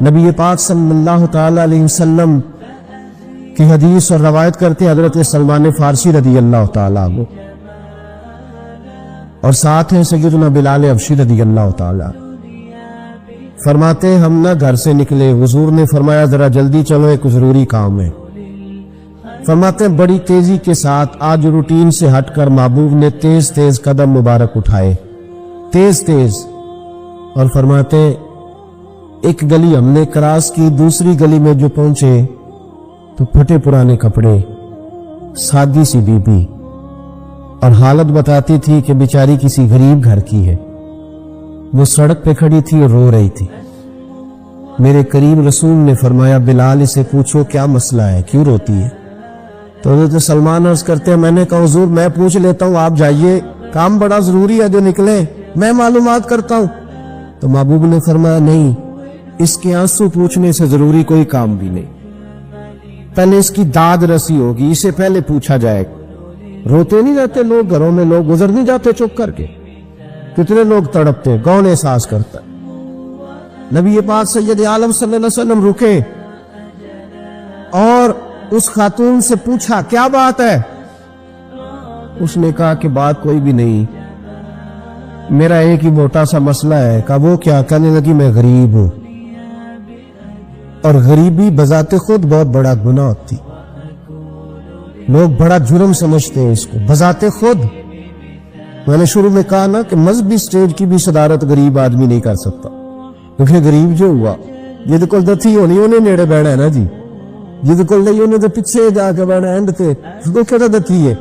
نبی پاک صلی اللہ تعالی علیہ وسلم کی حدیث اور روایت کرتے ہیں حضرت سلمان فارسی رضی اللہ تعالیٰ عنہ، اور ساتھ ہیں سیدنا بلال حبشی رضی اللہ تعالیٰ، فرماتے ہیں ہم نہ گھر سے نکلے، حضور نے فرمایا ذرا جلدی چلو ایک ضروری کام ہے۔ فرماتے ہیں بڑی تیزی کے ساتھ آج روٹین سے ہٹ کر محبوب نے تیز تیز قدم مبارک اٹھائے، تیز تیز، اور فرماتے ہیں ایک گلی ہم نے کراس کی، دوسری گلی میں جو پہنچے تو پھٹے پرانے کپڑے، سادی سی بی بی، اور حالت بتاتی تھی کہ بیچاری کسی غریب گھر کی ہے، وہ سڑک پہ کھڑی تھی اور رو رہی تھی۔ میرے کریم رسول نے فرمایا بلال اسے پوچھو کیا مسئلہ ہے، کیوں روتی ہے؟ تو حضرت سلمان عرض کرتے ہیں میں نے کہا حضور میں پوچھ لیتا ہوں، آپ جائیے، کام بڑا ضروری ہے جو نکلے، میں معلومات کرتا ہوں۔ تو محبوب نے فرمایا نہیں، اس کے آنسو پوچھنے سے ضروری کوئی کام بھی نہیں، پہلے اس کی داد رسی ہوگی، اسے پہلے پوچھا جائے گا۔ روتے نہیں رہتے لوگ گھروں میں، لوگ گزر نہیں جاتے چپ کر کے، کتنے لوگ تڑپتے، کون احساس کرتا ہے؟ نبی پاک سید عالم صلی اللہ علیہ وسلم رکے اور اس خاتون سے پوچھا کیا بات ہے؟ اس نے کہا کہ بات کوئی بھی نہیں، میرا ایک ہی موٹا سا مسئلہ ہے۔ کہا وہ کیا؟ کہنے لگی میں غریب ہوں، اور غریبی بذات خود بہت بڑا گناہ ہوتی، لوگ بڑا جرم سمجھتے ہیں اس کو بذات خود۔ میں نے شروع میں کہا نا کہ مذہبی سٹیج کی بھی صدارت غریب آدمی نہیں کر سکتا، کیونکہ غریب جو ہوا جد کو دتھی ہونی انہیں نیڑے بیٹھا ہے نا جی، جد کو نہیں انہیں تو پیچھے جا کے بیٹھا اینڈ تے تو کہتا دتھی ہے۔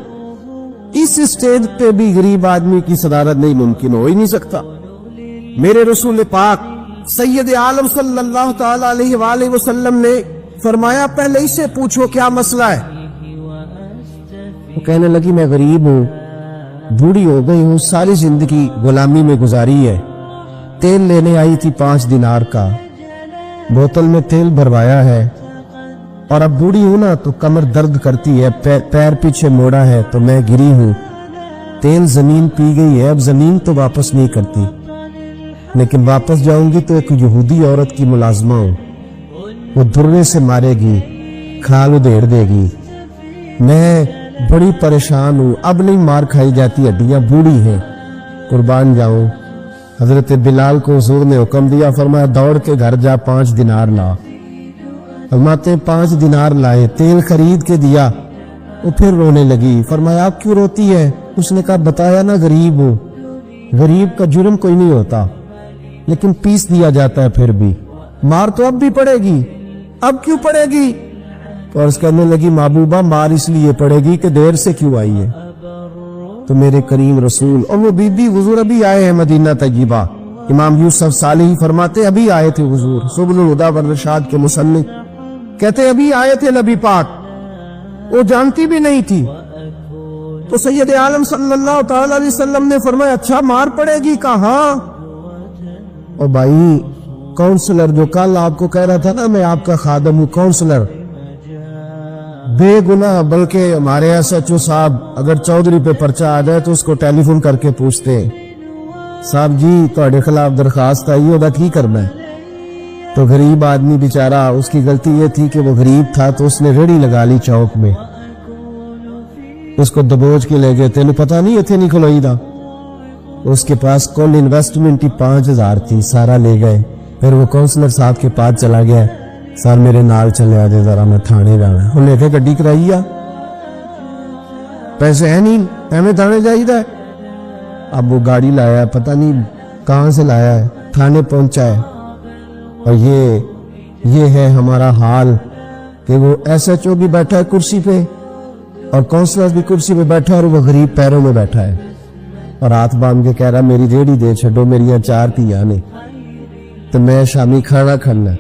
اس سٹیج پہ بھی غریب آدمی کی صدارت نہیں ممکن ہو ہی نہیں سکتا۔ میرے رسول پاک سید عالم صلی اللہ تعالی علیہ وآلہ وسلم نے فرمایا پہلے اسے پوچھو کیا مسئلہ ہے۔ وہ کہنے لگی میں غریب ہوں، بوڑھی ہو گئی ہوں، ساری زندگی غلامی میں گزاری ہے، تیل لینے آئی تھی 5 دینار کا، بوتل میں تیل بھروایا ہے، اور اب بوڑھی ہوں نا تو کمر درد کرتی ہے، پیر پیچھے موڑا ہے تو میں گری ہوں، تیل زمین پی گئی ہے، اب زمین تو واپس نہیں کرتی، لیکن واپس جاؤں گی تو ایک یہودی عورت کی ملازمہ ہوں، وہ درے سے مارے گی، کھال ادھیڑ دے گی، میں بڑی پریشان ہوں، اب نہیں مار کھائی جاتی، ہڈیاں بوڑھی ہیں، قربان جاؤں۔ حضرت بلال کو حضور نے حکم دیا، فرمایا دوڑ کے گھر جا 5 دینار لا۔ فرماتے 5 دینار لائے، تیل خرید کے دیا، وہ پھر رونے لگی۔ فرمایا آپ کیوں روتی ہے؟ اس نے کہا بتایا نا غریب ہوں، غریب کا جرم کوئی نہیں ہوتا، لیکن پیس دیا جاتا ہے، پھر بھی مار تو اب بھی پڑے گی، اب کیوں پڑے گی؟ اور اس کہنے لگی محبوبہ مار اس لیے پڑے گی کہ دیر سے کیوں آئی ہے۔ تو میرے کریم رسول اور وہ بی بی حضور ابھی آئے ہیں مدینہ طیبہ، امام یوسف صالحی فرماتے ابھی آئے تھے حضور، سبل الہدی والرشاد کے مصنف کہتے ابھی آئے تھے نبی پاک، وہ جانتی بھی نہیں تھی۔ تو سید عالم صلی اللہ تعالی علیہ وسلم نے فرمایا اچھا مار پڑے گی؟ کہا اور بھائی کونسلر جو کل آپ کو کہہ رہا تھا نا میں آپ کا خادم ہوں، کونسلر بے گناہ، بلکہ ہمارے SHO صاحب اگر چودھری پہ پرچہ آ جائے تو اس کو ٹیلی فون کر کے پوچھتے ہیں صاحب جی تہاڈے خلاف درخواست آئی ہے، کی کرنا ہے؟ تو غریب آدمی بیچارہ، اس کی غلطی یہ تھی کہ وہ غریب تھا تو اس نے ریڑھی لگا لی چوک میں، اس کو دبوچ کے لے گئے، تینوں پتہ نہیں اتنے نہیں کھلوئی دا، اس کے پاس کل انویسٹمنٹ ہی 5000 تھی، سارا لے گئے۔ پھر وہ کونسلر صاحب کے پاس چلا گیا، سر میرے نال چلے آجے ذرا میں تھانے جانا ہے، انہیں کہ گڈی کرائی آ، پیسے ہیں نہیں، ایویں تھانے جائیدا ہے۔ اب وہ گاڑی لایا ہے، پتہ نہیں کہاں سے لایا ہے، تھانے پہنچا ہے، اور یہ ہے ہمارا حال کہ وہ SHO بھی بیٹھا ہے کرسی پہ اور کونسلر بھی کرسی پہ بیٹھا ہے، اور وہ غریب پیروں میں بیٹھا ہے اور ہاتھ باندھ کے کہہ رہا میری ریڑھی دے چھڈو، میری 4 تھیاں نے تو میں شامی کھانا کھانا۔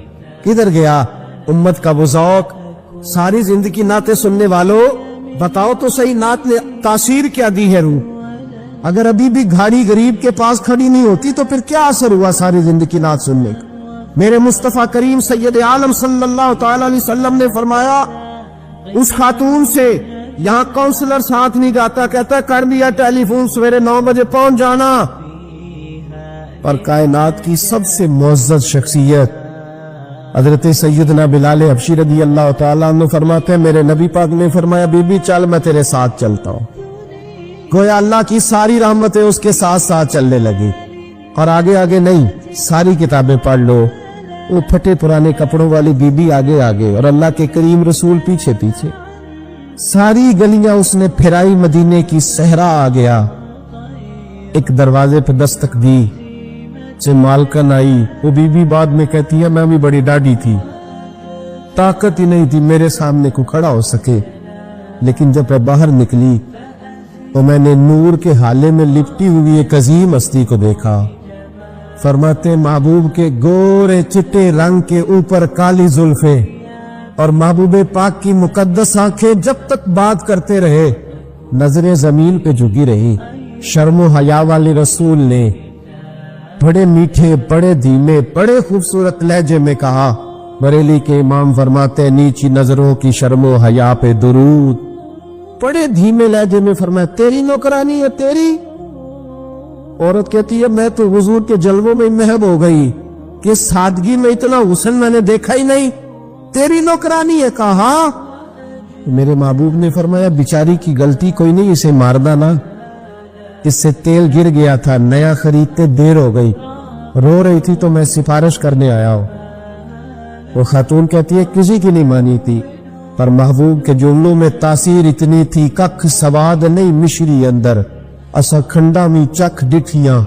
کدھر گیا امت کا وہ ذوق؟ ساری زندگی نعتیں سننے والوں بتاؤ تو صحیح، نعت نے تاثیر کیا دی ہے روح؟ اگر ابھی بھی گھاڑی غریب کے پاس کھڑی نہیں ہوتی تو پھر کیا اثر ہوا ساری زندگی نعت سننے کا؟ میرے مصطفیٰ کریم سید عالم صلی اللہ تعالی علیہ وسلم نے فرمایا اس خاتون سے، یہاں کونسلر ساتھ نہیں جاتا، کہتا کر دیا ٹیلی فون، سویرے 9 بجے پہنچ جانا، پر کائنات کی سب سے معزز شخصیت حضرت سیدنا بلال حبشی رضی اللہ تعالیٰ عنہ فرماتے ہیں میرے نبی پاک نے فرمایا بی بی چل میں تیرے ساتھ چلتا ہوں. گویا اللہ کی ساری رحمتیں اس کے ساتھ ساتھ چلنے لگی. اور آگے آگے نہیں، ساری کتابیں پڑھ لو، وہ پھٹے پرانے کپڑوں والی بی بی آگے آگے اور اللہ کے کریم رسول پیچھے پیچھے. ساری گلیاں اس نے پھرائی، مدینے کی صحرا آ گیا. ایک دروازے پہ دستک دی، سے مالکن آئی. وہ بی بی بعد میں کہتی ہے میں بھی بڑی ڈاڈی تھی، طاقت ہی نہیں تھی میرے سامنے کو کھڑا ہو سکے، لیکن جب میں باہر نکلی تو میں نے نور کے حالے میں لپٹی ہوئی ایک عظیم ہستی کو دیکھا. فرماتے محبوب کے گورے چٹے رنگ کے اوپر کالی زلفیں اور محبوب پاک کی مقدس آنکھیں جب تک بات کرتے رہے نظریں زمین پہ جھکی رہی. شرم و حیا والے رسول نے بڑے میٹھے، بڑے دھیمے، بڑے خوبصورت لہجے میں کہا. بریلی کے امام فرماتے نیچی نظروں کی شرم و حیا پہ درود. بڑے دھیمے لہجے میں فرمایا تیری نوکرانی ہے تیری. عورت کہتی ہے میں تو حضور کے جلووں میں محب ہو گئی کہ سادگی میں اتنا حسن میں نے دیکھا ہی نہیں. تیری نوکرانی ہے. کہا میرے محبوب نے فرمایا بیچاری کی غلطی کوئی نہیں، اسے مارنا نا، اس سے تیل گر گیا تھا، نیا خریدتے دیر ہو گئی، رو رہی تھی تو میں سفارش کرنے آیا ہوں. وہ خاتون کہتی ہے کسی کی نہیں مانی تھی، پر محبوب کے جملوں میں تاثیر اتنی تھی ککھ سواد نہیں مشری اندر اسا کھنڈا می چکھ ڈٹھیاں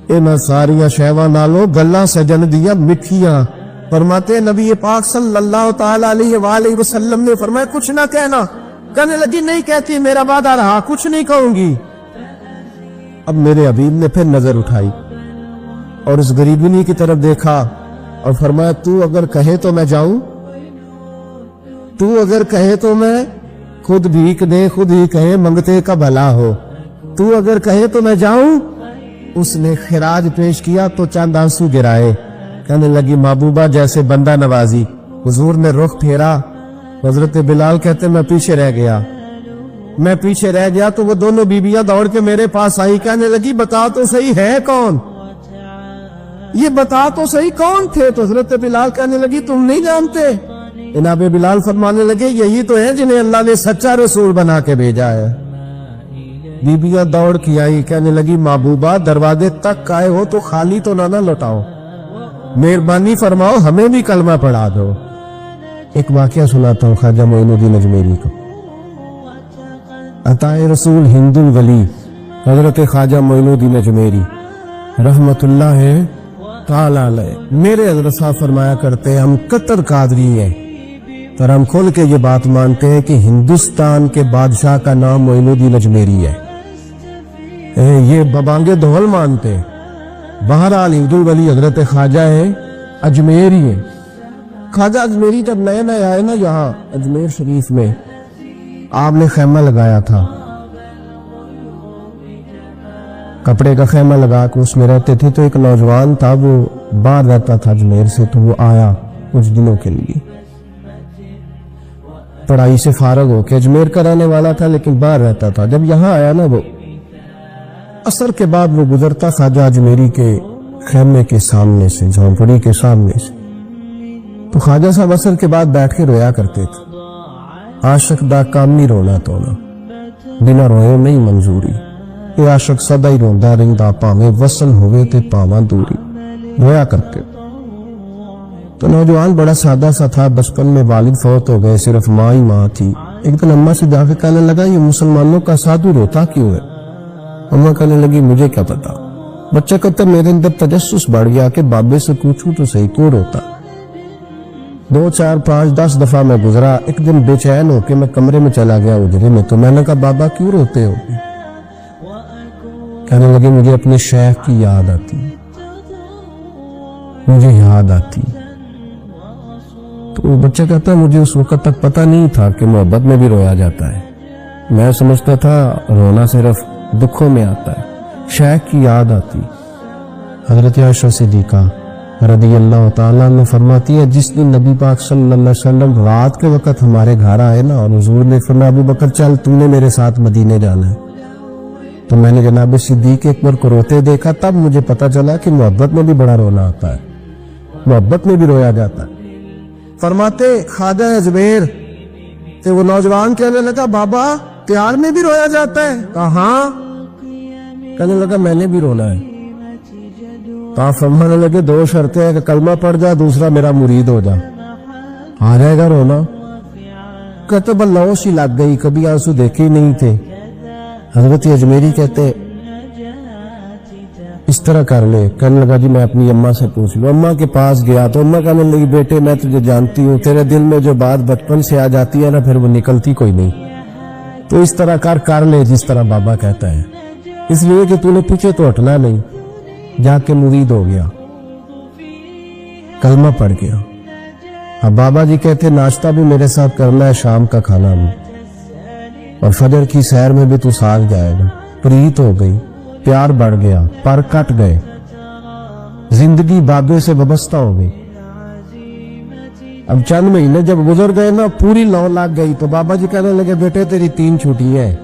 انہاں ساریاں شہواں نالوں گلاں سجن دیاں مٹھیاں. فرماتے نبی پاک صلی اللہ تعالی علیہ وآلہ وسلم نے فرمایا کچھ نہ کہنا. کہنے لگی نہیں کہتی، میرا وعدہ رہا، کچھ نہیں کہوں گی. اب میرے حبیب نے پھر نظر اٹھائی اور اس غریبنی کی طرف دیکھا اور فرمایا تو اگر کہے تو میں جاؤں، تو اگر کہے تو میں خود بھیک دے، خود ہی کہے منگتے کا بھلا ہو، تو اگر کہے تو میں جاؤں. اس نے خراج پیش کیا تو چند آنسو گرائے. کہنے لگی محبوبہ جیسے بندہ نوازی. حضور نے رخ پھیرا. حضرت بلال کہتے میں پیچھے رہ گیا تو وہ دونوں بیویاں دوڑ کے میرے پاس آئی. کہنے لگی بتا تو صحیح ہے کون، یہ بتا تو صحیح کون تھے. تو حضرت بلال کہنے لگی تم نہیں جانتے. جناب بلال فرمانے لگے یہی تو ہیں جنہیں اللہ نے سچا رسول بنا کے بھیجا ہے. بیویاں دوڑ کی آئی. کہنے لگی محبوبہ دروازے تک آئے ہو تو خالی تو نہ لوٹاؤ، مہربانی فرماؤ ہمیں بھی کلمہ پڑھا دو. ایک واقعہ سناتا ہوں خواجہ معین الدین اجمیری کو. عطائے رسول ہند الولی حضرت خواجہ معین الدین اجمیری رحمت اللہ تعالی علیہ میرے حضرت صاحب فرمایا کرتے ہم قطر قادری ہیں، پر ہم کھول کے یہ بات مانتے ہیں کہ ہندوستان کے بادشاہ کا نام معین الدین اجمیری ہے. یہ ببانگے دھول مانتے ہیں. بہرحال ہند الولی حضرت خواجہ اجمیری ہے. خواجہ اجمیری جب نئے نئے آئے نا یہاں اجمیر شریف میں، آپ نے خیمہ لگایا تھا، کپڑے کا خیمہ لگا کے اس میں رہتے تھے. تو ایک نوجوان تھا وہ باہر رہتا تھا اجمیر سے، تو وہ آیا کچھ دنوں کے لیے، پڑھائی سے فارغ ہو کے اجمیر کا رہنے والا تھا لیکن باہر رہتا تھا. جب یہاں آیا نا وہ عصر کے بعد وہ گزرتا خواجہ اجمیری کے خیمے کے سامنے سے، جھونپڑی کے سامنے سے، تو خواجہ صاحب عصر کے بعد بیٹھ کے رویا کرتے تھے. عاشق دا کام نہیں رونا تونا، بنا روئے نہیں منظوری، یہ عاشق سدا ہی روندا رہندا پاویں وصل ہوئے تے پاواں دوری، رویا کرتے. تو نوجوان بڑا سادہ سا تھا، بچپن میں والد فوت ہو گئے، صرف ماں ہی ماں تھی. ایک دن اماں سے جا کے کہنے لگا یہ مسلمانوں کا سادھو روتا کیوں ہے؟ اماں کہنے لگی مجھے کیا پتا. بچہ کہتا میرے اندر تجسس بڑھ گیا کہ بابے سے پوچھوں تو صحیح کیوں روتا. 2 4 5 10 دفعہ میں گزرا. ایک دن بے چین ہو کے میں کمرے میں چلا گیا اجرے میں، تو میں نے کہا بابا کیوں روتے ہو؟ کہنے لگے مجھے اپنے شیخ کی یاد آتی، مجھے یاد آتی. تو وہ بچہ کہتا مجھے اس وقت تک پتہ نہیں تھا کہ محبت میں بھی رویا جاتا ہے. میں سمجھتا تھا رونا صرف دکھوں میں آتا ہے. شیخ کی یاد آتی. حضرت عائشہ صدیقہ رضی اللہ تعالیٰ عنہ فرماتی ہے جس دن نبی پاک صلی اللہ علیہ وسلم رات کے وقت ہمارے گھر آئے نا اور حضور نے فرمایا ابو بکر چل تو نے میرے ساتھ مدینے جانا ہے، تو میں نے جناب صدیق اکبر کو روتے دیکھا. تب مجھے پتا چلا کہ محبت میں بھی بڑا رونا آتا ہے، محبت میں بھی رویا جاتا ہے. فرماتے خواجہ اجمیر تو وہ نوجوان کہنے لگا بابا پیار میں بھی رویا جاتا ہے؟ کہا ہاں۔ کہنے لگا میں نے بھی رونا ہے۔ تو آپ فرمانے لگے دو شرطیں ہیں کہ کلمہ پڑھ جا، دوسرا میرا مرید ہو جا، آ جائے گا رونا؟ کہتے بلو سی لگ گئی، کبھی آنسو دیکھے ہی نہیں تھے۔ حضرت اجمیری کہتے اس طرح کر لے۔ کہنے لگا جی میں اپنی اماں سے پوچھ لوں۔ اماں کے پاس گیا تو اماں کہنے لگی بیٹے میں تجھے جانتی ہوں، تیرے دل میں جو بات بچپن سے آ جاتی ہے نا پھر وہ نکلتی کوئی نہیں، تو اس طرح کر لے جس طرح بابا کہتا ہے، اس لیے کہ تو نے پیچھے تو ہٹنا نہیں۔ جا کے مرید ہو گیا، کلمہ پڑھ گیا۔ اب بابا جی کہتے ناشتہ بھی میرے ساتھ کرنا ہے، شام کا کھانا بھی، اور فجر کی سیر میں بھی تو ساتھ جائے گا۔ پریت ہو گئی، پیار بڑھ گیا، پر کٹ گئے، زندگی بابے سے وابستہ ہو گئی۔ اب چند مہینے جب گزر گئے نا پوری 9 لاکھ گئی تو بابا جی کہنے لگے بیٹے تیری 3 چھٹی ہے،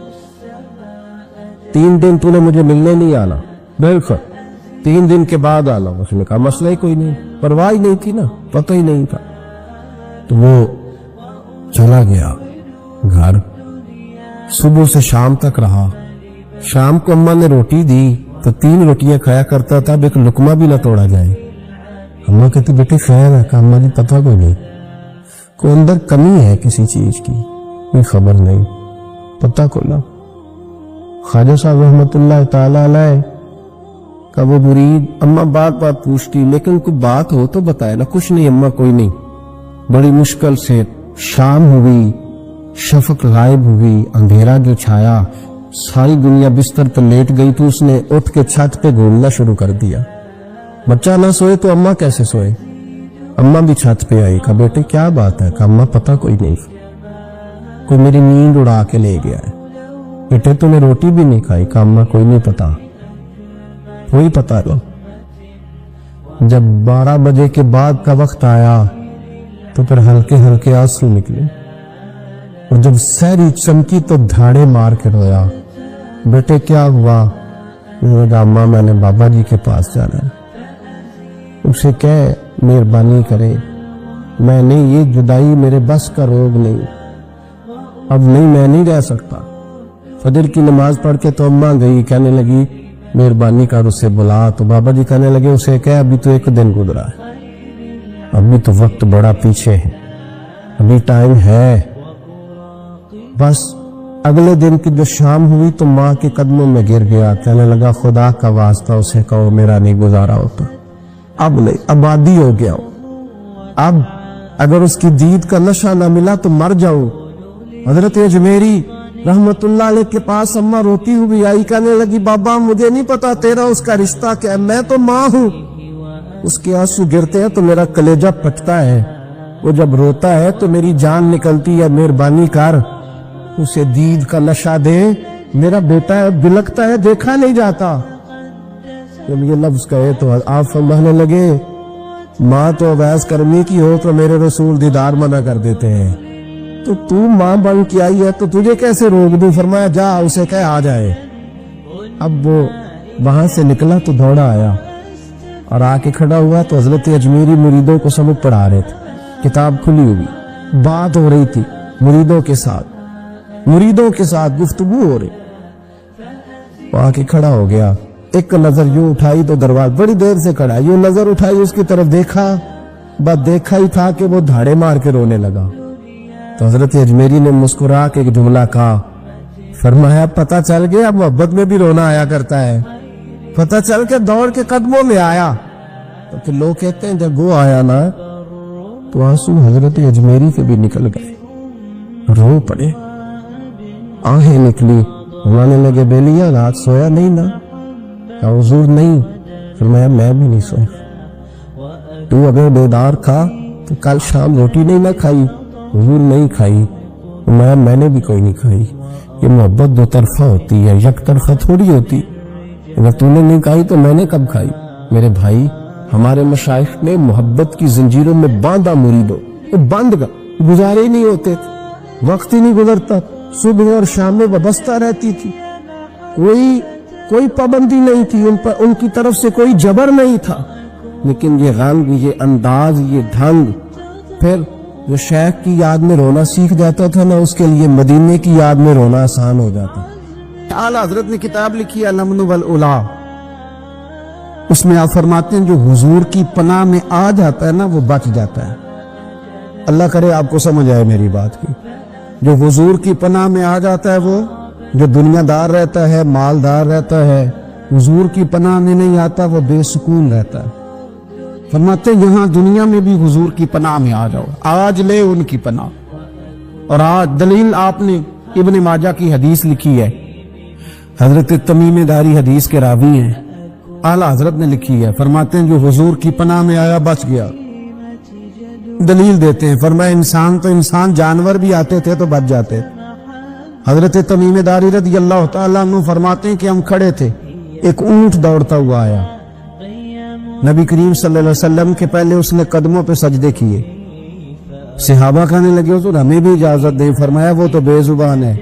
3 دن تو نے مجھے ملنے نہیں آنا۔ بالکل 3 دن کے بعد آنا۔ اس نے کہا مسئلہ ہی کوئی نہیں، پرواہ ہی نہیں تھی نا، پتہ ہی نہیں تھا۔ تو وہ چلا گیا گھر، صبح سے شام تک رہا۔ شام کو اماں نے روٹی دی تو 3 روٹیاں کھایا کرتا تھا، اب ایک لقمہ بھی نہ توڑا جائے۔ اماں کہتی بیٹے خیر ہے؟ کہا اماں جی پتہ کوئی نہیں، کوئی اندر کمی ہے کسی چیز کی، کوئی خبر نہیں، پتہ کو نہ۔ خواجہ صاحب رحمت اللہ تعالی علیہ کا وہ مرید اماں بات پوچھتی لیکن کوئی بات ہو تو بتائے نا۔ کچھ نہیں اماں کوئی نہیں۔ بڑی مشکل سے شام ہوئی، شفق غائب ہوئی، اندھیرا جو چھایا، ساری دنیا بستر پر لیٹ گئی تو اس نے اٹھ کے چھت پہ گھومنا شروع کر دیا۔ بچہ نہ سوئے تو اماں کیسے سوئے؟ اماں بھی چھت پہ آئی، کہا بیٹے کیا بات ہے؟ کہا اماں پتہ کوئی نہیں، کوئی میری نیند اڑا کے لے گیا ہے۔ بیٹے تو نے روٹی بھی نہیں کھائی؟ کہا اماں کوئی نہیں پتا، کوئی پتا نہیں۔ جب 12 بجے کے بعد کا وقت آیا تو پھر ہلکے ہلکے آنسو نکلے، اور جب سحری چمکی تو دھاڑے مار کے رویا۔ بیٹے کیا ہوا؟ اماں میں نے بابا جی کے پاس جانا ہے، اسے کہہ مہربانی کرے، میں نے یہ جدائی میرے بس کا روگ نہیں، اب نہیں میں نہیں رہ سکتا۔ فجر کی نماز پڑھ کے تو اماں گئی، کہنے لگی مہربانی کر اسے بلا۔ تو بابا جی کہنے لگے اسے کہہ ابھی تو 1 دن گزرا ہے، ابھی تو وقت بڑا پیچھے ہے، ابھی ٹائم ہے۔ بس اگلے دن کی جو شام ہوئی تو ماں کے قدموں میں گر گیا، کہنے لگا خدا کا واسطہ اسے کہو میرا نہیں گزارا ہوتا، اب نہیں، آبادی ہو گیا ہوں، اب اگر اس کی دید کا نشہ نہ ملا تو مر جاؤں۔ حضرت اجمیری رحمت اللہ علیہ کے پاس اماں روتی ہوئی آئی، کہنے لگی بابا مجھے نہیں پتا تیرا اس کا رشتہ کیا ہے، میں تو ماں ہوں۔ اس کے آنسو گرتے ہیں تو میرا کلیجہ پھٹتا ہے، وہ جب روتا ہے تو میری جان نکلتی ہے، مہربانی کر اسے دید کا نشہ دے، میرا بیٹا ہے بلکتا ہے دیکھا نہیں جاتا۔ جب یہ لفظ کہے تو آپ فرمانے لگے ماں تو اویس کرمی کی ہو تو میرے رسول دیدار منع کر دیتے ہیں، تو ماں بن کے آئی ہے تو تجھے کیسے روک دوں؟ فرمایا جا اسے کہہ آ جائے۔ اب وہ وہاں سے نکلا تو دوڑا آیا اور آ کے کھڑا ہوا تو حضرت اجمیری مریدوں کو سبق پڑھا رہے تھے، کتاب کھلی ہوئی، بات ہو رہی تھی مریدوں کے ساتھ گفتگو ہو رہی۔ وہ آ کے کھڑا ہو گیا، ایک نظر یوں اٹھائی تو دروازہ، بڑی دیر سے کھڑا، یوں نظر اٹھائی اس کی طرف دیکھا، بس دیکھا ہی تھا کہ وہ دھاڑے مار کے رونے لگا۔ تو حضرت اجمیری نے مسکرا کے ایک جملہ کہا، فرمایا پتہ چل گیا محبت میں بھی رونا آیا کرتا ہے۔ پتہ چل کے دوڑ کے قدموں میں آیا۔ تو پھر لوگ کہتے ہیں جب وہ آیا نا تو آنسو حضرت اجمیری کے بھی نکل گئے، رو پڑے، آہیں نکلی، فرمانے لگے بیلیا رات سویا نہیں نا؟ کہا حضور نہیں۔ فرمایا میں بھی نہیں سویا، تو اگر بیدار تھا تو کل شام روٹی نہیں نہ کھائی؟ حضور نہیں کھائی۔ میں نے بھی کوئی نہیں کھائی۔ یہ محبت 2 طرفہ ہوتی ہے، یک طرفہ تھوڑی ہوتی، اگر تو نے نہیں کھائی تو میں نے کب کھائی؟ میرے بھائی ہمارے مشائخ نے محبت کی زنجیروں میں باندھا مریدوں، وہ بند گزارے ہی نہیں ہوتے، وقت ہی نہیں گزرتا، صبح اور شام میں وابستہ رہتی تھی، کوئی پابندی نہیں تھی ان پر، ان کی طرف سے کوئی جبر نہیں تھا، لیکن یہ غم، یہ انداز، یہ ڈھنگ، پھر جو شیخ کی یاد میں رونا سیکھ جاتا تھا نا، اس کے لیے مدینے کی یاد میں رونا آسان ہو جاتا۔ اعلیٰ حضرت نے کتاب لکھی ہے الامن والاولا، اس میں آپ فرماتے ہیں جو حضور کی پناہ میں آ جاتا ہے نا وہ بچ جاتا ہے۔ اللہ کرے آپ کو سمجھ آئے میری بات کی۔ جو حضور کی پناہ میں آ جاتا ہے، وہ جو دنیا دار رہتا ہے، مالدار رہتا ہے، حضور کی پناہ میں نہیں آتا وہ بے سکون رہتا ہے۔ فرماتے ہیں یہاں دنیا میں بھی حضور کی پناہ میں آ جاؤ، آج لے ان کی پناہ۔ اور آج دلیل آپ نے ابن ماجہ کی حدیث لکھی ہے، حضرت تمیم داری حدیث کے راوی ہیں، اعلیٰ حضرت نے لکھی ہے، فرماتے ہیں جو حضور کی پناہ میں آیا بچ گیا۔ دلیل دیتے ہیں، فرمایا انسان تو انسان، جانور بھی آتے تھے تو بچ جاتے۔ حضرت تمیم داری رضی اللہ تعالیٰ عنہ فرماتے ہیں کہ ہم کھڑے تھے، ایک اونٹ دوڑتا ہوا آیا، نبی کریم صلی اللہ علیہ وسلم کے پہلے اس نے قدموں پہ سجدے کیے۔ صحابہ کہنے لگے حضور ہمیں بھی اجازت دیں، فرمایا وہ تو بے زبان ہے،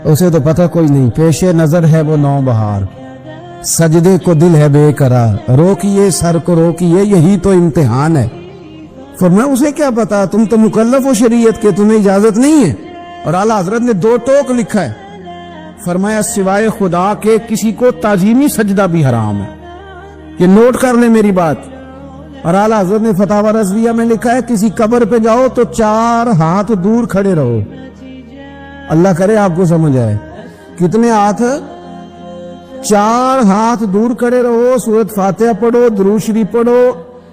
اسے تو پتہ کوئی نہیں، پیش نظر ہے وہ نو بہار، سجدے کو دل ہے بے قرار، روکیے سر کو روکیے یہی تو امتحان ہے۔ فرمایا اسے کیا پتا، تم تو مکلف ہو شریعت کے، تمہیں اجازت نہیں ہے۔ اور اعلیٰ حضرت نے 2 ٹوک لکھا ہے، فرمایا سوائے خدا کے کسی کو تعظیمی سجدہ بھی حرام ہے، یہ نوٹ کر لیں میری بات۔ اور اعلیٰ حضرت نے فتاوی رضویہ میں لکھا ہے کسی قبر پہ جاؤ تو 4 ہاتھ دور کھڑے رہو۔ اللہ کرے آپ کو سمجھ آئے، کتنے ہاتھ؟ 4 ہاتھ دور کھڑے رہو، سورۃ فاتحہ پڑھو، درود شریف پڑھو،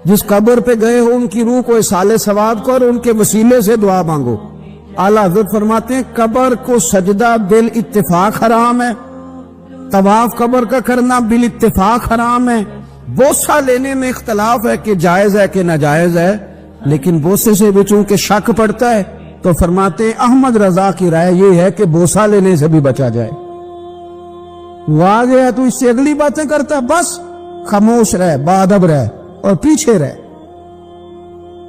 جس قبر پہ گئے ہو ان کی روح کو اصال ثواب کو اور ان کے وسیلے سے دعا مانگو۔ اعلیٰ حضرت فرماتے ہیں قبر کو سجدہ بال اتفاق حرام ہے، طواف قبر کا کرنا بال اتفاق حرام ہے، بوسہ لینے میں اختلاف ہے کہ جائز ہے کہ ناجائز ہے، لیکن بوسے سے بھی چونکہ شک پڑتا ہے تو فرماتے ہیں احمد رضا کی رائے یہ ہے کہ بوسہ لینے سے بھی بچا جائے۔ وہ آ گیا تو اس سے اگلی باتیں کرتا، بس خاموش رہ، باادب رہ اور پیچھے رہ۔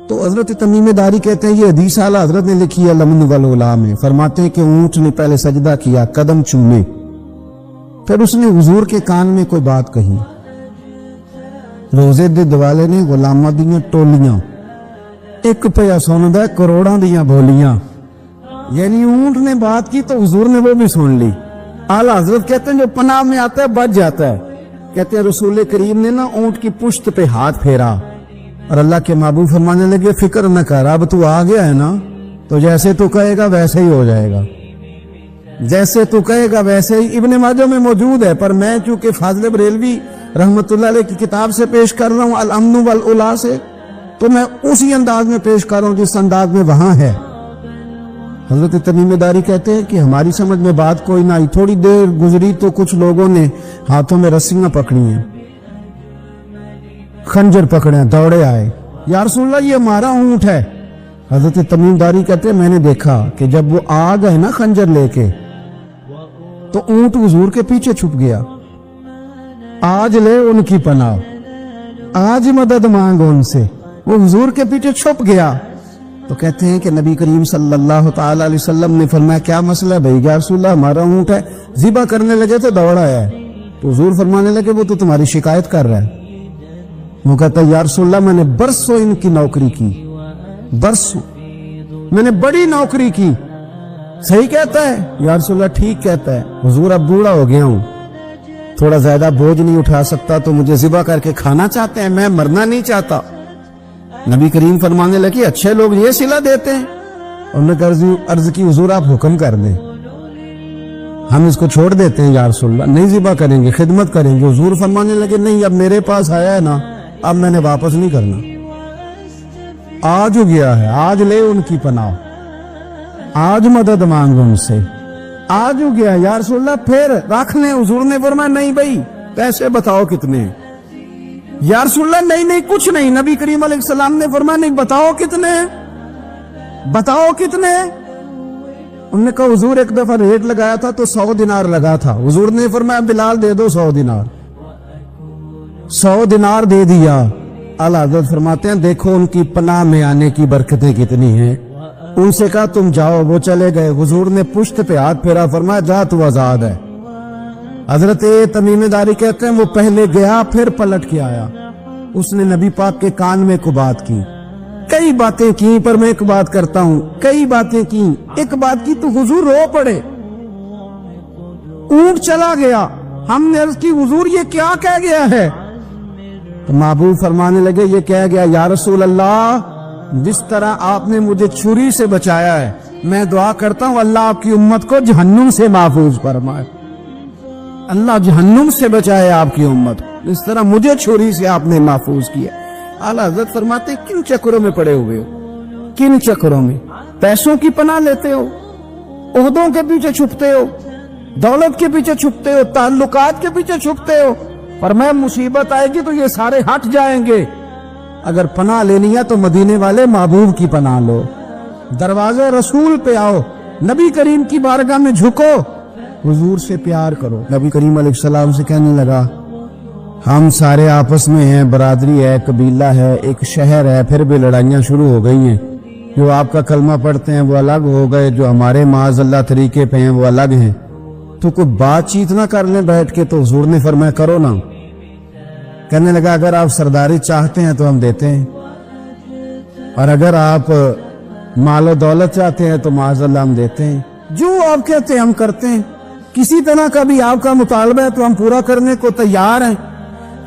تو حضرت تمیم داری کہتے ہیں یہ حدیث اعلیٰ حضرت نے لکھی ہے الامن والاولا میں، فرماتے ہیں کہ اونٹ نے پہلے سجدہ کیا، قدم چومے، پھر اس نے حضور کے کان میں کوئی بات کہی۔ روزے دے دوالے نے غلاماں دیاں ٹولیاں، ایک پیا سندا کروڑاں دیاں بولیاں، یعنی اونٹ نے بات کی تو حضور نے وہ بھی سن لی۔ اعلیٰ حضرت کہتے ہیں جو پناہ میں آتا ہے بچ جاتا ہے۔ کہتے ہیں رسول کریم نے نا اونٹ کی پشت پہ ہاتھ پھیرا اور اللہ کے محبوب فرمانے لگے فکر نہ کر، اب تو آ گیا ہے نا تو جیسے تو کہے گا ویسے ہی ہو جائے گا، جیسے تو کہے گا ویسے ہی۔ ابن ماجہ میں موجود ہے، پر میں چونکہ فاضل بریلوی رحمت اللہ علیہ کی کتاب سے پیش کر رہا ہوں الامن والاولا سے، تو میں اسی انداز میں پیش کر رہا ہوں جس انداز میں وہاں ہے۔ حضرت تمیم داری کہتے ہیں کہ ہماری سمجھ میں بات کوئی نہ آئی، تھوڑی دیر گزری تو کچھ لوگوں نے ہاتھوں میں رسیاں پکڑی ہیں، خنجر پکڑے ہیں، دوڑے آئے، یا رسول اللہ یہ ہمارا اونٹ ہے۔ حضرت تمیم داری کہتے ہیں میں نے دیکھا کہ جب وہ آ گئے نا خنجر لے کے تو اونٹ حضور کے پیچھے چھپ گیا۔ آج لے ان کی پناہ، آج مدد مانگ ان سے، وہ حضور کے پیچھے چھپ گیا۔ تو کہتے ہیں کہ نبی کریم صلی اللہ تعالی علیہ وسلم نے فرمایا کیا مسئلہ ہے بھائی؟ یا رسول اللہ ہمارا اونٹ ہے، ذبح کرنے لگے تو دوڑ آیا ہے۔ تو حضور فرمانے لگے وہ تو تمہاری شکایت کر رہا ہے۔ وہ کہتا ہے یا رسول اللہ میں نے برسوں ان کی نوکری کی، برسوں میں نے بڑی نوکری کی۔ صحیح کہتا ہے یا رسول اللہ؟ ٹھیک کہتا ہے حضور، اب بوڑھا ہو گیا ہوں، تھوڑا زیادہ بوجھ نہیں اٹھا سکتا تو مجھے ذبح کر کے کھانا چاہتے ہیں، میں مرنا نہیں چاہتا۔ نبی کریم فرمانے لگے اچھے لوگ یہ صلہ دیتے ہیں؟ انہوں نے عرض کی حضور آپ حکم کر دیں، ہم اس کو چھوڑ دیتے ہیں یا رسول اللہ، نہیں ذبح کریں گے، خدمت کریں گے۔ حضور فرمانے لگے نہیں، اب میرے پاس آیا ہے نا، اب میں نے واپس نہیں کرنا، آج ہو گیا ہے، آج لے ان کی پناہ، آج مدد مانگ ان سے، آج ہو گیا یا رسول اللہ پھر رکھ لیں۔ حضور نے فرمایا نہیں بھائی پیسے بتاؤ کتنے ہیں؟ یا رسول اللہ نہیں کچھ نہیں۔ نبی کریم علیہ السلام نے فرمایا نہیں، بتاؤ کتنے ہیں، بتاؤ کتنے ہیں؟ انہوں نے کہا حضور ایک دفعہ ریٹ لگایا تھا تو 100 دینار لگا تھا۔ حضور نے فرمایا بلال دے دو 100 دینار، 100 دینار دے دیا۔ اعلیٰ حضرت فرماتے ہیں دیکھو ان کی پناہ میں آنے کی برکتیں کتنی ہیں۔ ان سے کہا تم جاؤ، وہ چلے گئے۔ حضور نے پشت پہ ہاتھ پھیرا، فرمایا جا تو آزاد ہے۔ حضرت تمیم داری کہتے ہیں وہ پہلے گیا پھر پلٹ کے آیا، اس نے نبی پاک کے کان میں کو بات کی، کئی باتیں کی، پر میں ایک بات کرتا ہوں، کئی باتیں کی، ایک بات کی تو حضور رو پڑے۔ اونٹ چلا گیا، ہم نے عرض کی حضور یہ کیا کہہ گیا ہے؟ تو محبوب فرمانے لگے یہ کہہ گیا یا رسول اللہ جس طرح آپ نے مجھے چھری سے بچایا ہے، میں دعا کرتا ہوں اللہ آپ کی امت کو جہنم سے محفوظ فرمائے، اللہ جہنم سے بچائے آپ کی امت، اس طرح مجھے چھری سے آپ نے محفوظ کیا۔ اعلیٰ حضرت فرماتے کن چکروں میں پڑے ہوئے ہو، کن چکروں میں؟ پیسوں کی پناہ لیتے ہو، عہدوں کے پیچھے چھپتے ہو، دولت کے پیچھے چھپتے ہو، تعلقات کے پیچھے چھپتے ہو، پر میں مصیبت آئے گی تو یہ سارے ہٹ جائیں گے۔ اگر پناہ لینی ہے تو مدینے والے محبوب کی پناہ لو، دروازے رسول پہ آؤ، نبی کریم کی بارگاہ میں جھکو، حضور سے پیار کرو۔ نبی کریم علیہ السلام سے کہنے لگا ہم سارے آپس میں ہیں، برادری ہے، قبیلہ ہے، ایک شہر ہے، پھر بھی لڑائیاں شروع ہو گئی ہیں، جو آپ کا کلمہ پڑھتے ہیں وہ الگ ہو گئے، جو ہمارے معاذ اللہ طریقے پہ ہیں وہ الگ ہیں، تو کوئی بات چیت نہ کر لیں بیٹھ کے۔ تو حضور نے فرمایا کرو نا۔ کہنے لگا اگر آپ سرداری چاہتے ہیں تو ہم دیتے ہیں، اور اگر آپ مال و دولت چاہتے ہیں تو معاذ اللہ ہم دیتے ہیں، جو آپ کہتے ہیں ہم کرتے ہیں، کسی طرح کا بھی آپ کا مطالبہ ہے تو ہم پورا کرنے کو تیار ہیں،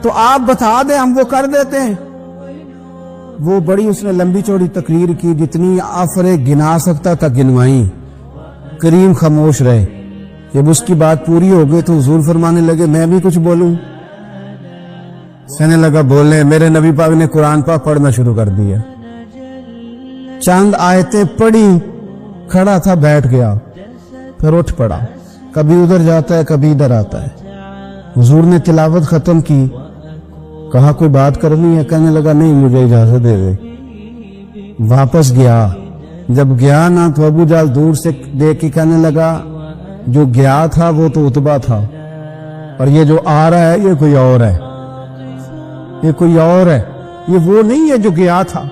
تو آپ بتا دیں ہم وہ کر دیتے ہیں۔ وہ بڑی اس نے لمبی چوڑی تقریر کی، جتنی آفریں گنا سکتا تھا گنوائیں، کریم خاموش رہے۔ جب اس کی بات پوری ہو گئی تو حضور فرمانے لگے میں بھی کچھ بولوں؟ کہنے لگا بولیں۔ میرے نبی پاک نے قرآن پاک پڑھنا شروع کر دیا، چند آیتیں پڑھی، کھڑا تھا بیٹھ گیا، پھر اٹھ پڑا، کبھی ادھر جاتا ہے کبھی ادھر آتا ہے۔ حضور نے تلاوت ختم کی، کہا کوئی بات کرنی ہے؟ کہنے لگا نہیں مجھے اجازت دے دے۔ واپس گیا، جب گیا نا تو ابو جہل دور سے دیکھ کے کہنے لگا جو گیا تھا وہ تو عتبہ تھا، اور یہ جو آ رہا ہے یہ کوئی اور ہے، یہ کوئی اور ہے، یہ وہ نہیں ہے جو گیا تھا۔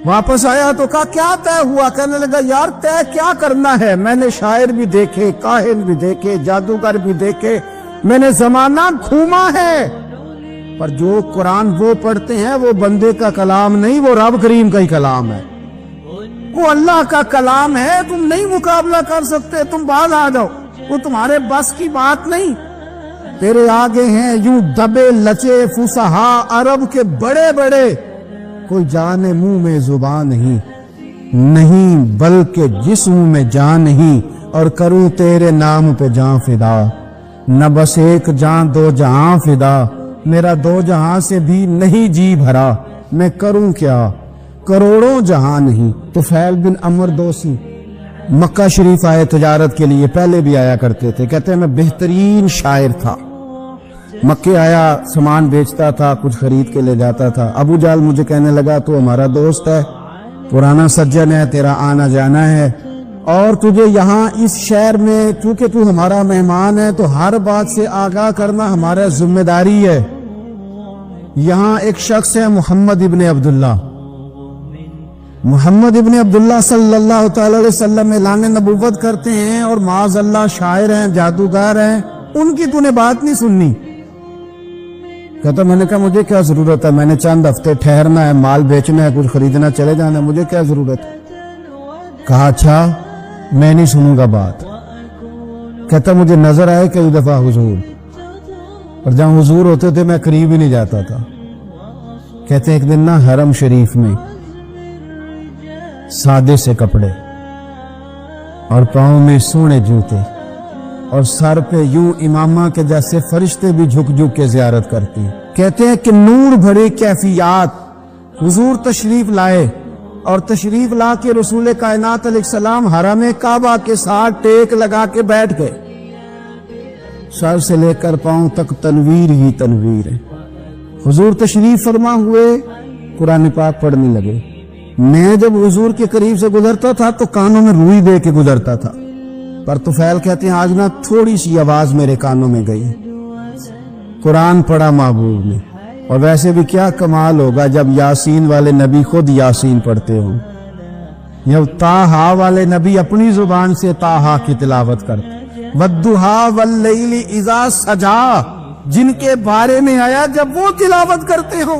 واپس آیا تو کہا کیا طے ہوا؟ کہنے لگا یار طے کیا کرنا ہے، میں نے شاعر بھی دیکھے، کاہن بھی دیکھے، جادوگر بھی دیکھے، میں نے زمانہ گھوما ہے، پر جو قرآن وہ پڑھتے ہیں وہ بندے کا کلام نہیں، وہ رب کریم کا ہی کلام ہے، وہ اللہ کا کلام ہے، تم نہیں مقابلہ کر سکتے، تم باز آ جاؤ، وہ تمہارے بس کی بات نہیں۔ تیرے آگے ہیں یوں دبے لچے فصحا عرب کے بڑے بڑے، کوئی جان منہ میں زبان نہیں بلکہ جسم میں جان نہیں، اور کروں تیرے نام پہ جان فدا، نہ بس ایک جان دو جہاں فدا، میرا دو جہاں سے بھی نہیں جی بھرا، میں کروں کیا کروڑوں جہاں نہیں۔ طفیل بن عمر دوسی مکہ شریف آئے تجارت کے لیے، پہلے بھی آیا کرتے تھے، کہتے ہیں میں بہترین شاعر تھا، مکے آیا سامان بیچتا تھا، کچھ خرید کے لے جاتا تھا۔ ابو جہل مجھے کہنے لگا تو ہمارا دوست ہے، پرانا سجن ہے، تیرا آنا جانا ہے، اور تجھے یہاں اس شہر میں چونکہ تو ہمارا مہمان ہے تو ہر بات سے آگاہ کرنا ہمارا ذمہ داری ہے۔ یہاں ایک شخص ہے محمد ابن عبداللہ، محمد ابن عبداللہ صلی اللہ تعالی علیہ وسلم اعلان نبوت کرتے ہیں، اور معاذ اللہ شاعر ہیں، جادوگر ہیں، ان کی تو نے بات نہیں سننی۔ کہتا میں نے کہا مجھے کیا ضرورت ہے، میں نے چند ہفتے ٹھہرنا ہے، مال بیچنا ہے، کچھ خریدنا، چلے جانا ہے، مجھے کیا ضرورت ہے؟ کہا اچھا میں نہیں سنوں گا بات۔ کہتا مجھے نظر آئے کئی دفعہ حضور، اور جہاں حضور ہوتے تھے میں قریب ہی نہیں جاتا تھا۔ کہتے ایک دن نا حرم شریف میں سادے سے کپڑے اور پاؤں میں سونے جوتے اور سر پہ یوں امامہ کے جیسے فرشتے بھی جھک جھک کے زیارت کرتی، کہتے ہیں کہ نور بھری کیفیات حضور تشریف لائے، اور تشریف لا کے رسول کائنات علیہ السلام حرم کعبہ کے ساتھ ٹیک لگا کے بیٹھ گئے، سر سے لے کر پاؤں تک تنویر ہی تنویر ہے۔ حضور تشریف فرما ہوئے، قرآن پاک پڑھنے لگے۔ میں جب حضور کے قریب سے گزرتا تھا تو کانوں میں روئی دے کے گزرتا تھا، پر طفیل کہتے ہیں آج نا تھوڑی سی آواز میرے کانوں میں گئی، قرآن پڑھا محبوب نے۔ اور ویسے بھی کیا کمال ہوگا جب یاسین والے نبی خود یاسین پڑھتے ہوں، جب طٰہٰ والے نبی اپنی زبان سے طٰہٰ کی تلاوت کرتے، وَالضُّحَىٰ وَاللَّيْلِ إِذَا سَجَىٰ، جن کے بارے میں آیا جب وہ تلاوت کرتے ہو،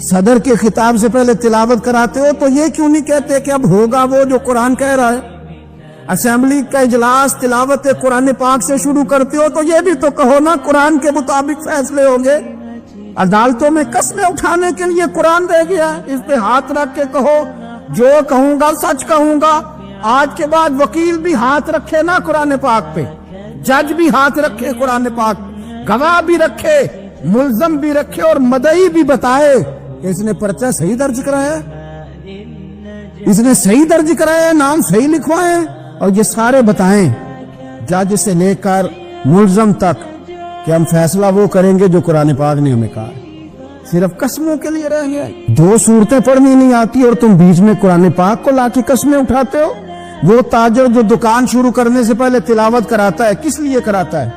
صدر کے خطاب سے پہلے تلاوت کراتے ہو تو یہ کیوں نہیں کہتے کہ اب ہوگا وہ جو قرآن کہہ رہا ہے؟ اسمبلی کا اجلاس تلاوت قرآن پاک سے شروع کرتے ہو تو یہ بھی تو کہو نا قرآن کے مطابق فیصلے ہوں گے۔ عدالتوں میں قسمیں اٹھانے کے لیے قرآن دے گیا ہے، اس پہ ہاتھ رکھ کے کہو جو کہوں گا سچ کہوں گا۔ آج کے بعد وکیل بھی ہاتھ رکھے نا قرآن پاک پہ، جج بھی ہاتھ رکھے قرآن پاک، گواہ بھی رکھے، ملزم بھی رکھے اور مدعی بھی بتائے کہ اس نے پرچہ صحیح درج کرایا ہے، اس نے صحیح درج کرایا ہے، نام صحیح لکھوائے، اور یہ سارے بتائیں جج سے لے کر ملزم تک کہ ہم فیصلہ وہ کریں گے جو قرآن پاک نے ہمیں کہا ہے۔ صرف قسموں کے لیے رہ گیا، دو صورتیں پڑھنی نہیں آتی اور تم بیچ میں قرآن پاک کو لا کے قسمیں اٹھاتے ہو۔ وہ تاجر جو دکان شروع کرنے سے پہلے تلاوت کراتا ہے کس لیے کراتا ہے؟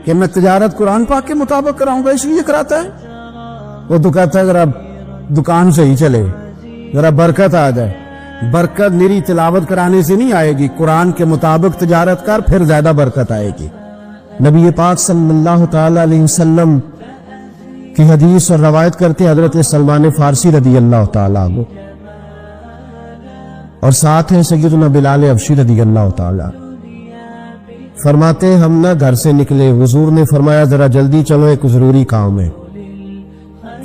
کہ میں تجارت قرآن پاک کے مطابق کراؤں گا، اس لیے کراتا ہے۔ وہ تو کہتا ہے ذرا دکان سے ہی چلے، ذرا برکت آ جائے۔ برکت میری تلاوت کرانے سے نہیں آئے گی، قرآن کے مطابق تجارت کر، پھر زیادہ برکت آئے گی۔ نبی پاک صلی اللہ تعالی علیہ وسلم کی حدیث اور روایت کرتے حضرت سلمان فارسی رضی اللہ تعالیٰ عنہ، اور ساتھ ہیں سیدنا بلال حبشی رضی اللہ تعالیٰ، فرماتے ہم نہ گھر سے نکلے، حضور نے فرمایا ذرا جلدی چلو ایک ضروری کام ہے۔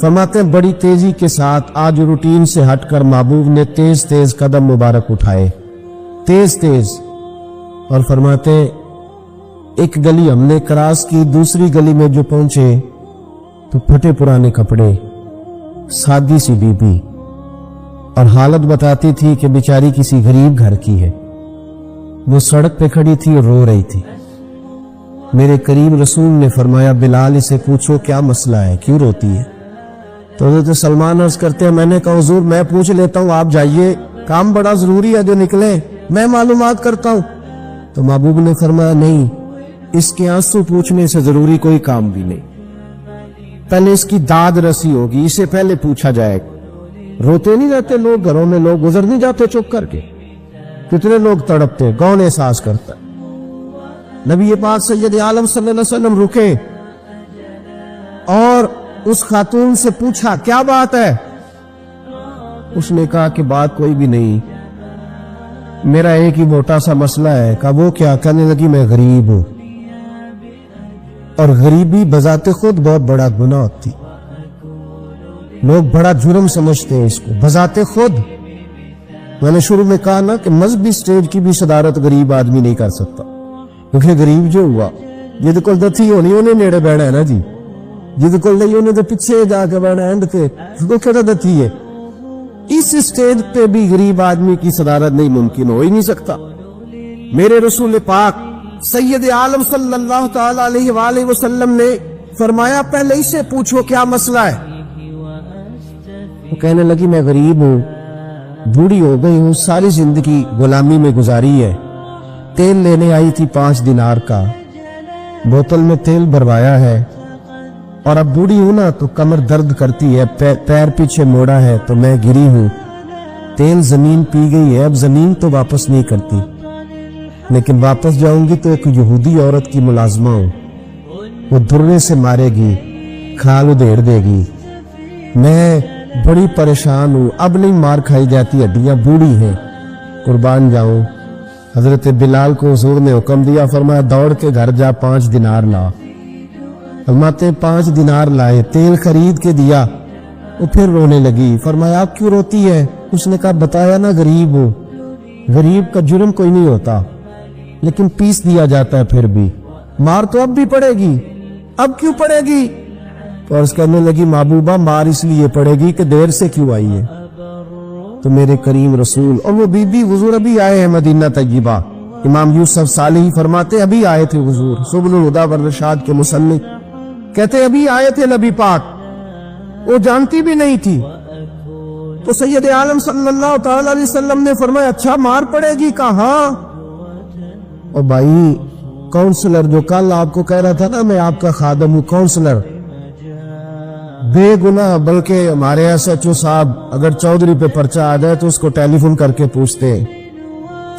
فرماتے بڑی تیزی کے ساتھ آج روٹین سے ہٹ کر محبوب نے تیز تیز قدم مبارک اٹھائے، تیز تیز، اور فرماتے ایک گلی ہم نے کراس کی، دوسری گلی میں جو پہنچے تو پھٹے پرانے کپڑے، سادی سی بی بی، اور حالت بتاتی تھی کہ بیچاری کسی غریب گھر کی ہے۔ وہ سڑک پہ کھڑی تھی اور رو رہی تھی۔ میرے کریم رسول نے فرمایا بلال اسے پوچھو کیا مسئلہ ہے، کیوں روتی ہے؟ تو حضرت سلمان عرض کرتے ہیں میں نے کہا حضور میں پوچھ لیتا ہوں، آپ جائیے، کام بڑا ضروری ہے جو نکلے، میں معلومات کرتا ہوں۔ تو محبوب نے فرمایا نہیں، اس کے آنسو پوچھنے سے ضروری کوئی کام بھی نہیں، پہلے اس کی داد رسی ہوگی، اسے پہلے پوچھا جائے گا۔ روتے نہیں رہتے لوگ گھروں میں، لوگ گزر نہیں جاتے چپ کر کے، کتنے لوگ تڑپتے، کون احساس کرتا ہے؟ نبی پاک سید عالم صلی اللہ علیہ وسلم رکے اور اس خاتون سے پوچھا کیا بات ہے؟ اس نے کہا کہ بات کوئی بھی نہیں، میرا ایک ہی موٹا سا مسئلہ ہے۔ کہا وہ کیا؟ کہنے لگی میں غریب ہوں، اور غریبی بذات خود بہت بڑا گناہ ہوتی، لوگ بڑا جرم سمجھتے ہیں اس کو بذات خود۔ میں نے شروع میں کہا نا کہ مذہبی سٹیج کی بھی صدارت غریب آدمی نہیں کر سکتا، کیونکہ غریب جو ہوا جد کول دتھی ہونی انہیں نیڑے بیٹھا ہے نا جی، جد کول نہیں انہیں تو پیچھے جا کے بیٹھا اینڈ تے تو کہتا دتھی ہے۔ اس سٹیج پہ بھی غریب آدمی کی صدارت نہیں ممکن ہو ہی نہیں سکتا۔ میرے رسول پاک سید عالم صلی اللہ تعالی علیہ وآلہ وسلم نے فرمایا پہلے اسے پوچھو کیا مسئلہ ہے۔ وہ کہنے لگی میں غریب ہوں، بوڑھی ہو گئی ہوں، ساری زندگی غلامی میں گزاری ہے، تیل لینے آئی تھی 5 دینار کا، بوتل میں تیل بھروایا ہے، اور اب بوڑھی ہوں نا تو کمر درد کرتی ہے، پیر پیچھے موڑا ہے تو میں گری ہوں، تیل زمین پی گئی ہے، اب زمین تو واپس نہیں کرتی، لیکن واپس جاؤں گی تو ایک یہودی عورت کی ملازمہ ہوں، وہ درے سے مارے گی، کھال ادھیڑ دے گی، میں بڑی پریشان ہوں، اب نہیں مار کھائی جاتی، ہڈیاں بوڑھی ہیں، قربان جاؤں۔ حضرت بلال کو حضور نے حکم دیا، فرمایا دوڑ کے گھر جا 5 دینار لا۔ فرماتے 5 دینار لائے، تیل خرید کے دیا، وہ پھر رونے لگی۔ فرمایا آپ کیوں روتی ہے؟ اس نے کہا بتایا نا غریب ہوں، غریب کا جرم کوئی نہیں ہوتا، لیکن پیس دیا جاتا ہے، پھر بھی مار تو اب بھی پڑے گی، اب کیوں پڑے گی؟ تو عرض کرنے لگی محبوبہ مار اس لیے پڑے گی کہ دیر سے کیوں آئی ہے۔ تو میرے کریم رسول اور وہ بی بی حضور ابھی آئے ہیں مدینہ طیبہ، امام یوسف صالحی فرماتے ابھی آئے تھے حضور، سبل الہدی والرشاد کے مصنف کہتے ابھی آئے تھے نبی پاک، وہ جانتی بھی نہیں تھی۔ تو سید عالم صلی اللہ تعالی علیہ وسلم نے فرمایا اچھا مار پڑے گی؟ کہا اور بھائی کونسلر جو کل آپ کو کہہ رہا تھا نا میں آپ کا خادم ہوں، کونسلر بے گناہ، بلکہ ہمارے ایس ایچ او صاحب اگر چودھری پہ پرچہ آ جائے تو اس کو ٹیلی فون کر کے پوچھتے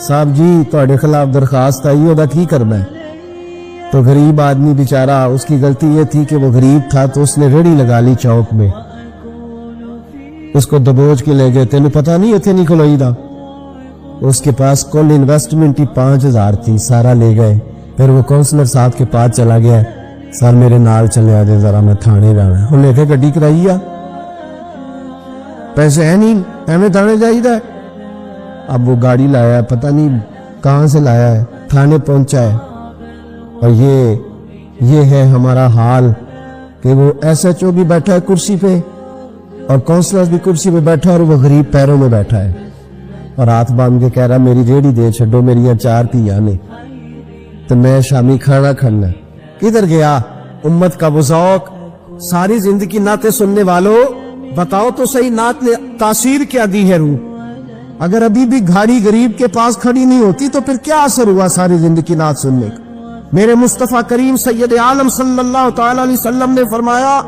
صاحب جی تہاڈے خلاف درخواست آئی ہے کی کرنا ہے؟ تو غریب آدمی بیچارہ، اس کی غلطی یہ تھی کہ وہ غریب تھا تو اس نے ریڑھی لگا لی چوک میں، اس کو دبوچ کے لے گئے, تینوں پتا نہیں اتنے نہیں کھلوئی دا. اس کے پاس کل انویسٹمنٹ ہی 5,000 تھی, سارا لے گئے. پھر وہ کونسلر صاحب کے پاس چلا گیا, سر میرے نال چلے آجے ذرا میں تھانے جانا. وہ لے کے گڈی کرائی آ, پیسے ہے نہیں, ایویں تھانے جائیدا ہے. اب وہ گاڑی لایا, پتہ نہیں کہاں سے لایا ہے, تھانے پہنچا ہے. اور یہ ہے ہمارا حال کہ وہ SHO بھی بیٹھا ہے کرسی پہ اور کونسلر بھی کرسی پہ بیٹھا ہے, اور وہ غریب پیروں میں بیٹھا ہے اور ہاتھ باندھ کے کہہ رہا میری ریڑھی دے چھڈو, میری 4 تھیاں نے تو میں شامی کھانا کھانا. کدھر گیا امت کا وہ ذوق؟ ساری زندگی نعتیں سننے والوں بتاؤ تو صحیح, نعت نے تاثیر کیا دی ہے روح؟ اگر ابھی بھی گھاڑی غریب کے پاس کھڑی نہیں ہوتی تو پھر کیا اثر ہوا ساری زندگی نعت سننے کا؟ میرے مصطفیٰ کریم سید عالم صلی اللہ تعالی علیہ وسلم نے فرمایا